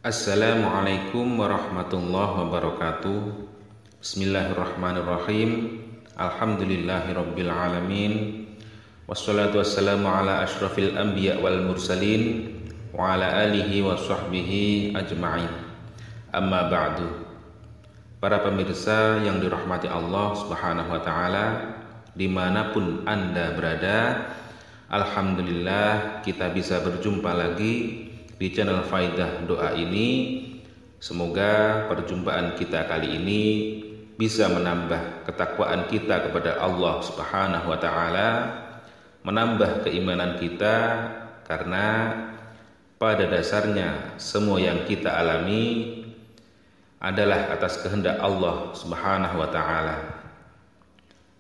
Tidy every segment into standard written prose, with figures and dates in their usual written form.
Assalamualaikum warahmatullahi wabarakatuh. Bismillahirrahmanirrahim. Alhamdulillahirabbil alamin. Wassalatu wassalamu ala asyrafil anbiya wal mursalin wa ala alihi wa sahbihi ajma'in. Amma ba'du. Para pemirsa yang dirahmati Allah Subhanahu wa taala, dimanapun Anda berada, alhamdulillah kita bisa berjumpa lagi di channel Faidah Doa ini. Semoga perjumpaan kita kali ini bisa menambah ketakwaan kita kepada Allah Subhanahu wa taala, menambah keimanan kita, karena pada dasarnya semua yang kita alami adalah atas kehendak Allah Subhanahu wa taala.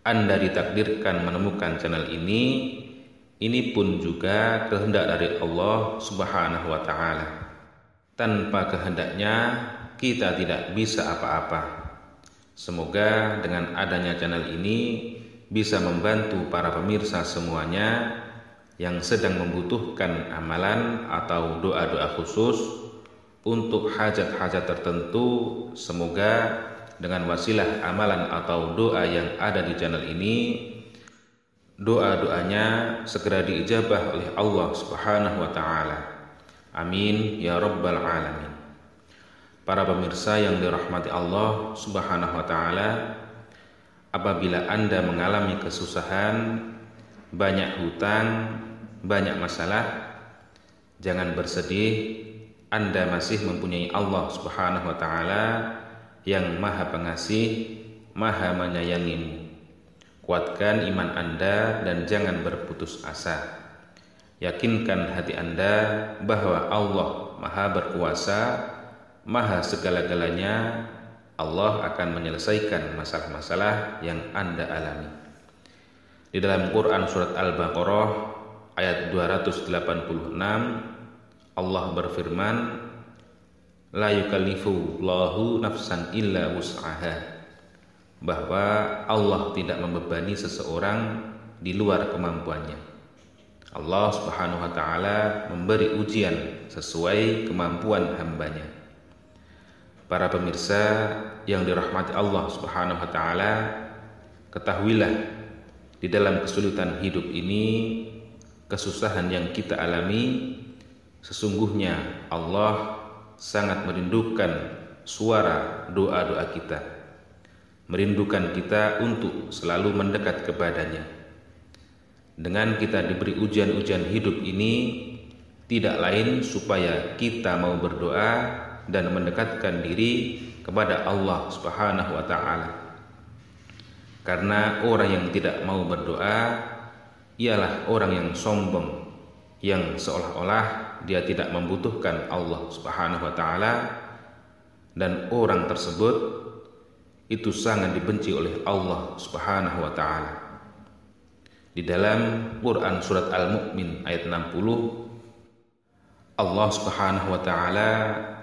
Anda ditakdirkan menemukan channel ini pun juga kehendak dari Allah Subhanahu wa taala. Tanpa kehendaknya kita tidak bisa apa-apa. Semoga dengan adanya channel ini bisa membantu para pemirsa semuanya yang sedang membutuhkan amalan atau doa-doa khusus untuk hajat-hajat tertentu. Semoga dengan wasilah amalan atau doa yang ada di channel ini, doa-doanya segera diijabah oleh Allah Subhanahu wa taala. Amin ya rabbal alamin. Para pemirsa yang dirahmati Allah Subhanahu wa taala, apabila Anda mengalami kesusahan, banyak hutang, banyak masalah, jangan bersedih. Anda masih mempunyai Allah Subhanahu wa taala yang Maha Pengasih, Maha Menyayangimu. Kuatkan iman Anda dan jangan berputus asa. Yakinkan hati Anda bahwa Allah Maha Berkuasa, Maha Segala-galanya. Allah akan menyelesaikan masalah-masalah yang Anda alami. Di dalam Quran surat Al-Baqarah ayat 286, Allah berfirman, la yukallifu Allahu nafsan illa wus'aha, bahwa Allah tidak membebani seseorang di luar kemampuannya. Allah Subhanahu wa taala memberi ujian sesuai kemampuan hambanya. Para pemirsa yang dirahmati Allah Subhanahu wa taala, ketahuilah di dalam kesulitan hidup ini, kesusahan yang kita alami, sesungguhnya Allah sangat merindukan suara doa-doa kita, merindukan kita untuk selalu mendekat kepadanya. Dengan kita diberi ujian-ujian hidup ini, tidak lain supaya kita mau berdoa dan mendekatkan diri kepada Allah Subhanahu wa taala. Karena orang yang tidak mau berdoa ialah orang yang sombong, yang seolah-olah dia tidak membutuhkan Allah Subhanahu wa taala, dan orang tersebut itu sangat dibenci oleh Allah Subhanahu wa taala. Di dalam Quran surat Al-Mu'min ayat 60, Allah Subhanahu wa taala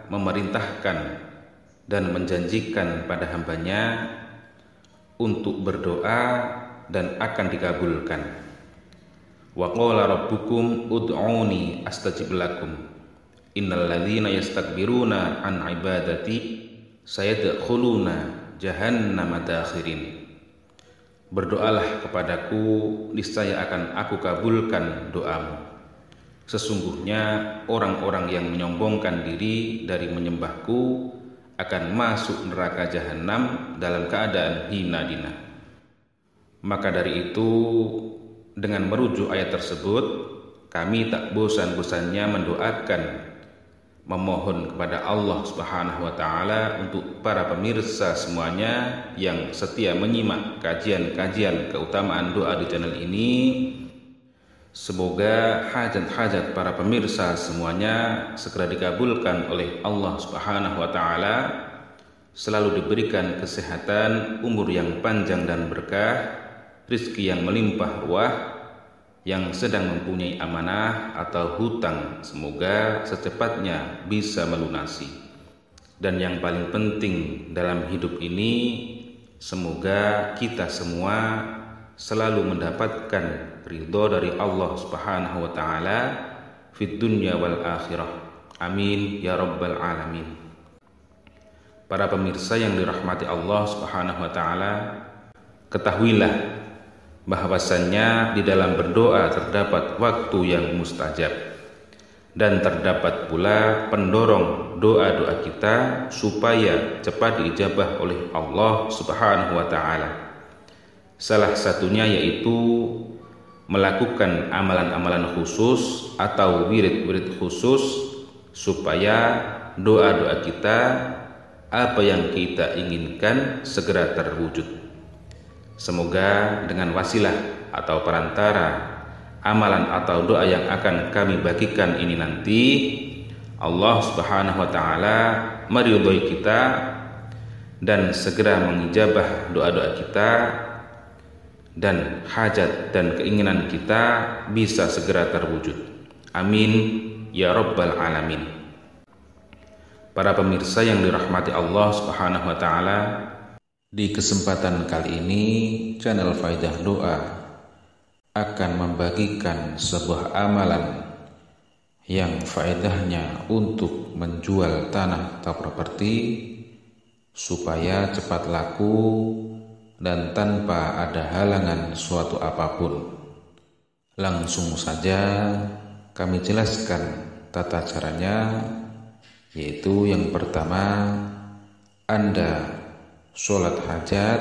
memerintahkan dan menjanjikan pada hambanya untuk berdoa dan akan dikabulkan. Wa qala rabbukum ud'uni astajib lakum innal ladzina yastakbiruna an ibadati sayadkhuluna jahannama dakhirin. Berdoalah kepadaku, niscaya akan aku kabulkan doamu. Sesungguhnya orang-orang yang menyombongkan diri dari menyembahku akan masuk neraka jahanam dalam keadaan hina dina. Maka dari itu, dengan merujuk ayat tersebut, kami tak bosan-bosannya mendoakan, memohon kepada Allah Subhanahu wa taala untuk para pemirsa semuanya yang setia menyimak kajian-kajian keutamaan doa di channel ini. Semoga hajat-hajat para pemirsa semuanya segera dikabulkan oleh Allah Subhanahu wa taala, selalu diberikan kesehatan, umur yang panjang dan berkah, rizki yang melimpah ruah. Yang sedang mempunyai amanah atau hutang, semoga secepatnya bisa melunasi. Dan yang paling penting dalam hidup ini, semoga kita semua selalu mendapatkan ridho dari Allah Subhanahu wa taala fid dunya wal akhirah. Amin ya rabbal alamin. Para pemirsa yang dirahmati Allah Subhanahu wa taala, ketahuilah bahwasannya di dalam berdoa terdapat waktu yang mustajab dan terdapat pula pendorong doa-doa kita supaya cepat diijabah oleh Allah Subhanahu wa taala. Salah satunya yaitu melakukan amalan-amalan khusus atau wirid-wirid khusus supaya doa-doa kita, apa yang kita inginkan segera terwujud. Semoga dengan wasilah atau perantara amalan atau doa yang akan kami bagikan ini nanti, Allah Subhanahu wa taala meridhoi kita dan segera mengijabah doa-doa kita, dan hajat dan keinginan kita bisa segera terwujud. Amin ya rabbal alamin. Para pemirsa yang dirahmati Allah Subhanahu wa taala, di kesempatan kali ini channel Faidah Doa akan membagikan sebuah amalan yang faedahnya untuk menjual tanah atau properti supaya cepat laku dan tanpa ada halangan suatu apapun. Langsung saja kami jelaskan tata caranya, yaitu yang pertama, Anda sholat hajat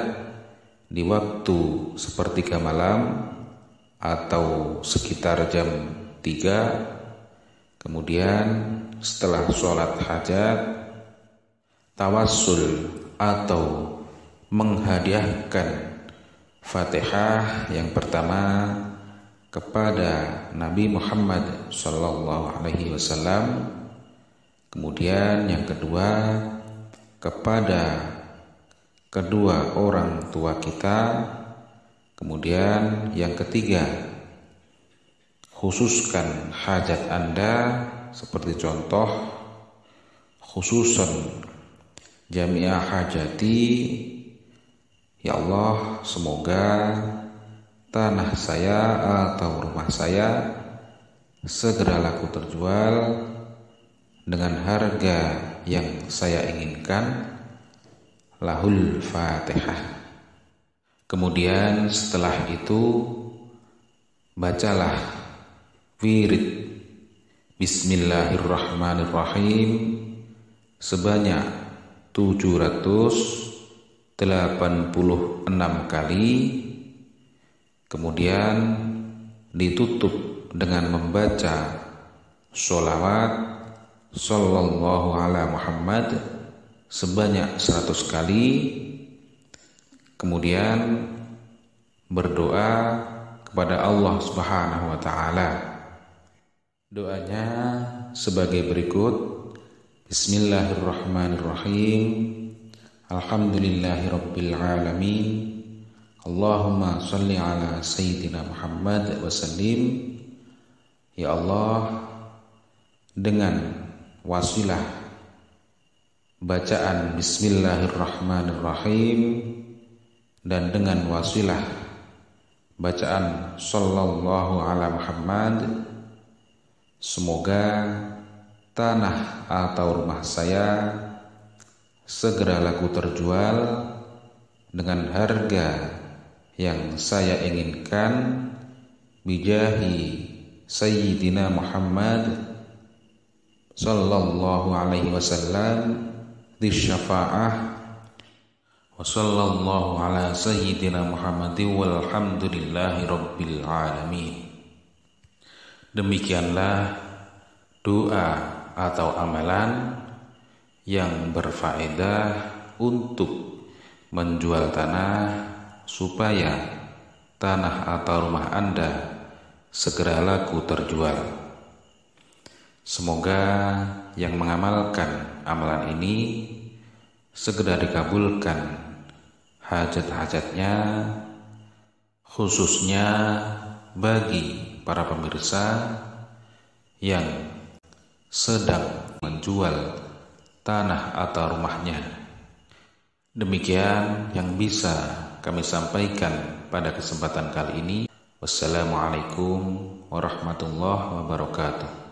di waktu sepertiga malam atau sekitar jam 3. Kemudian setelah sholat hajat, tawassul atau menghadiahkan Fatihah yang pertama kepada Nabi Muhammad SAW. Kemudian yang kedua kepada kedua orang tua kita. Kemudian yang ketiga, khususkan hajat Anda, seperti contoh khususan jamiah hajati, ya Allah, semoga tanah saya atau rumah saya segera laku terjual dengan harga yang saya inginkan. Lahul Fatihah. Kemudian setelah itu bacalah wirid Bismillahirrahmanirrahim sebanyak 786 kali. Kemudian ditutup dengan membaca sholawat sallallahu ala Muhammad sebanyak 100 kali. Kemudian berdoa kepada Allah Subhanahu wa taala. Doanya sebagai berikut: Bismillahirrahmanirrahim. Alhamdulillahirabbil alamin. Allahumma shalli ala sayyidina Muhammad wa sallim. Ya Allah, dengan wasilah bacaan Bismillahirrahmanirrahim dan dengan wasilah bacaan sallallahu ala Muhammad, semoga tanah atau rumah saya segera laku terjual dengan harga yang saya inginkan, bijahi sayyidina Muhammad sallallahu alaihi wasallam di syafa'ah wa sallallahu ala sayyidina Muhammadin walhamdulillahi rabbil alamin. Demikianlah doa atau amalan yang berfaedah untuk menjual tanah supaya tanah atau rumah Anda segera laku terjual. Semoga yang mengamalkan amalan ini segera dikabulkan hajat-hajatnya, khususnya bagi para pemirsa yang sedang menjual tanah atau rumahnya. Demikian yang bisa kami sampaikan pada kesempatan kali ini. Wassalamualaikum warahmatullahi wabarakatuh.